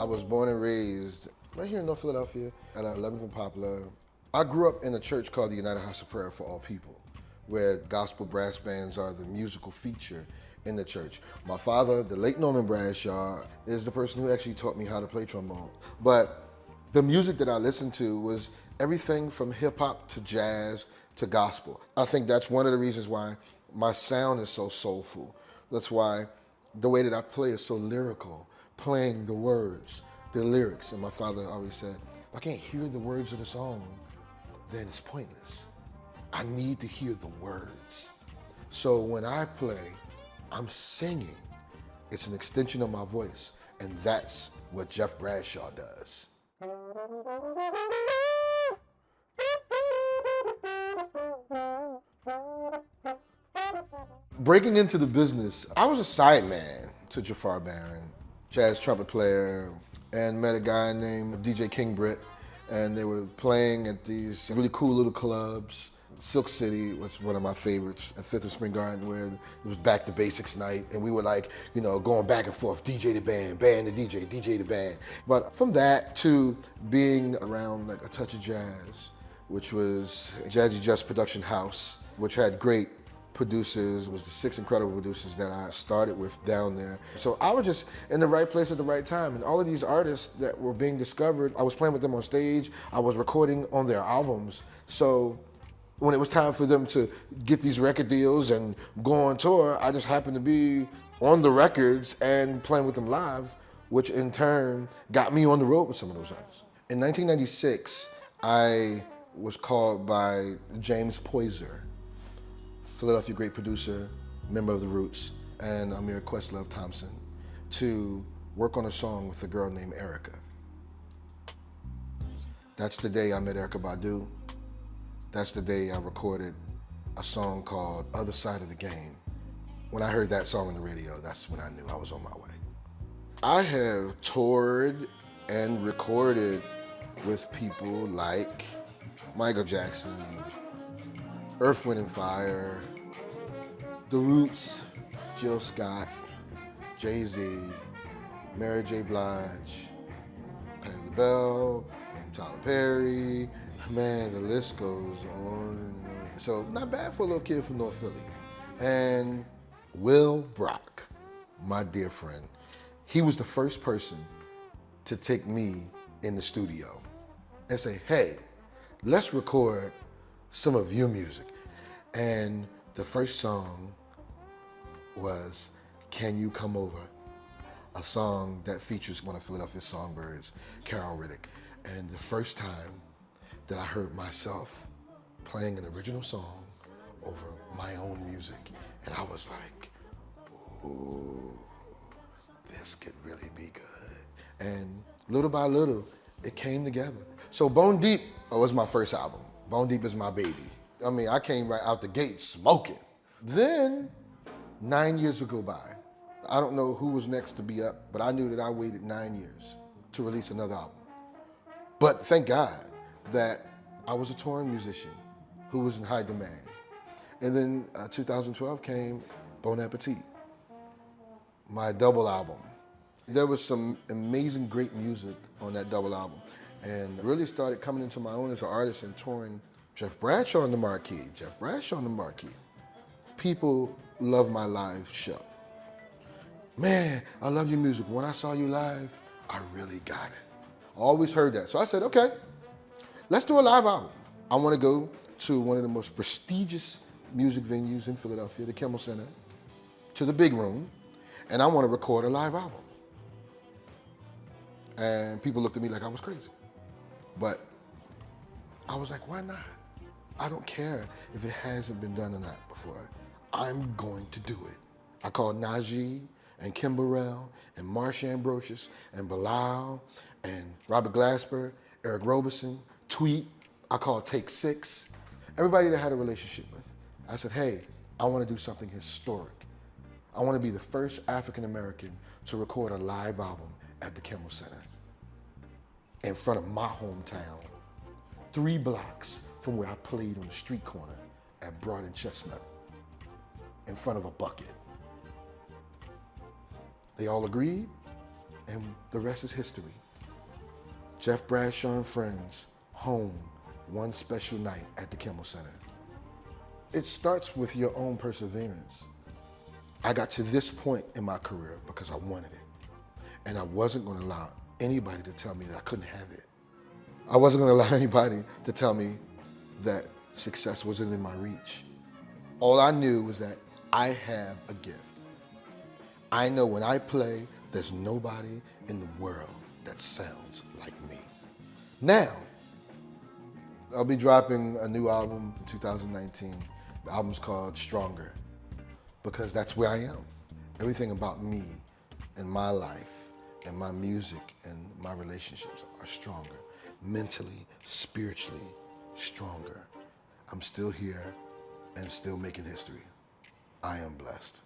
I was born and raised right here in North Philadelphia at 11th and Poplar. I grew up in a church called the United House of Prayer for All People, where gospel brass bands are the musical feature in the church. My father, the late Norman Bradshaw, is the person who actually taught me how to play trombone. But the music that I listened to was everything from hip hop to jazz to gospel. I think that's one of the reasons why my sound is so soulful. That's why the way that I play is so lyrical, playing the words, the lyrics. And my father always said, if I can't hear the words of the song, then it's pointless. I need to hear the words. So when I play, I'm singing. It's an extension of my voice, and that's what Jeff Bradshaw does. Breaking into the business, I was a sideman to Jafar Barron, jazz trumpet player, and met a guy named DJ King Britt, and they were playing at these really cool little clubs. Silk City was one of my favorites at 5th and Spring Garden, where it was back to basics night, and we were like, you know, going back and forth, DJ to band, band to DJ, DJ to band. But from that to being around like A Touch of Jazz, which was Jazzy Just production house, which had great producers. It was the 6 incredible producers that I started with down there. So I was just in the right place at the right time, and all of these artists that were being discovered, I was playing with them on stage, I was recording on their albums. So when it was time for them to get these record deals and go on tour, I just happened to be on the records and playing with them live, which in turn got me on the road with some of those artists. In 1996, I was called by James Poyser, Philadelphia great producer, member of the Roots, and Amir Questlove Thompson, to work on a song with a girl named Erica. That's the day I met Erykah Badu. That's the day I recorded a song called Other Side of the Game. When I heard that song on the radio, that's when I knew I was on my way. I have toured and recorded with people like Michael Jackson, Earth, Wind and Fire, The Roots, Jill Scott, Jay-Z, Mary J. Blige, Patti LaBelle, and Tyler Perry. Man, the list goes on and on. So not bad for a little kid from North Philly. And Will Brock, my dear friend, he was the first person to take me in the studio and say, hey, let's record some of your music. And the first song was Can You Come Over, a song that features one of Philadelphia's songbirds, Carol Riddick. And the first time that I heard myself playing an original song over my own music, and I was like, ooh, this could really be good. And little by little, it came together. So Bone Deep was my first album. Bone Deep is my baby. I mean, I came right out the gate smoking. Then 9 years would go by. I don't know who was next to be up, but I knew that I waited 9 years to release another album. But thank God that I was a touring musician who was in high demand. And then 2012 came Bon Appetit, my double album. There was some amazing, great music on that double album, and really started coming into my own as an artist and touring. Jeff Bradshaw on the marquee, Jeff Bradshaw on the marquee. People love my live show. Man, I love your music. When I saw you live, I really got it. I always heard that. So I said, okay, let's do a live album. I want to go to one of the most prestigious music venues in Philadelphia, the Kimmel Center, to the big room, and I want to record a live album. And people looked at me like I was crazy. But I was like, why not? I don't care if it hasn't been done or not before. I'm going to do it. I called Najee and Kim Burrell and Marsha Ambrosius and Bilal and Robert Glasper, Eric Roberson, Tweet. I called Take 6. Everybody that I had a relationship with. I said, hey, I want to do something historic. I want to be the first African American to record a live album at the Kimmel Center in front of my hometown 3 blocks from where I played on the street corner at Broad and Chestnut in front of a bucket. They all agreed, and the rest is history. Jeff Bradshaw and friends, home, one special night at the Kimmel Center. It starts with your own perseverance. I got to this point in my career because I wanted it. And I wasn't going to allow anybody to tell me that I couldn't have it. I wasn't going to allow anybody to tell me that success wasn't in my reach. All I knew was that I have a gift. I know when I play, there's nobody in the world that sounds like me. Now, I'll be dropping a new album in 2019. The album's called Stronger, because that's where I am. Everything about me and my life and my music and my relationships are stronger. Mentally, spiritually, stronger. I'm still here and still making history. I am blessed.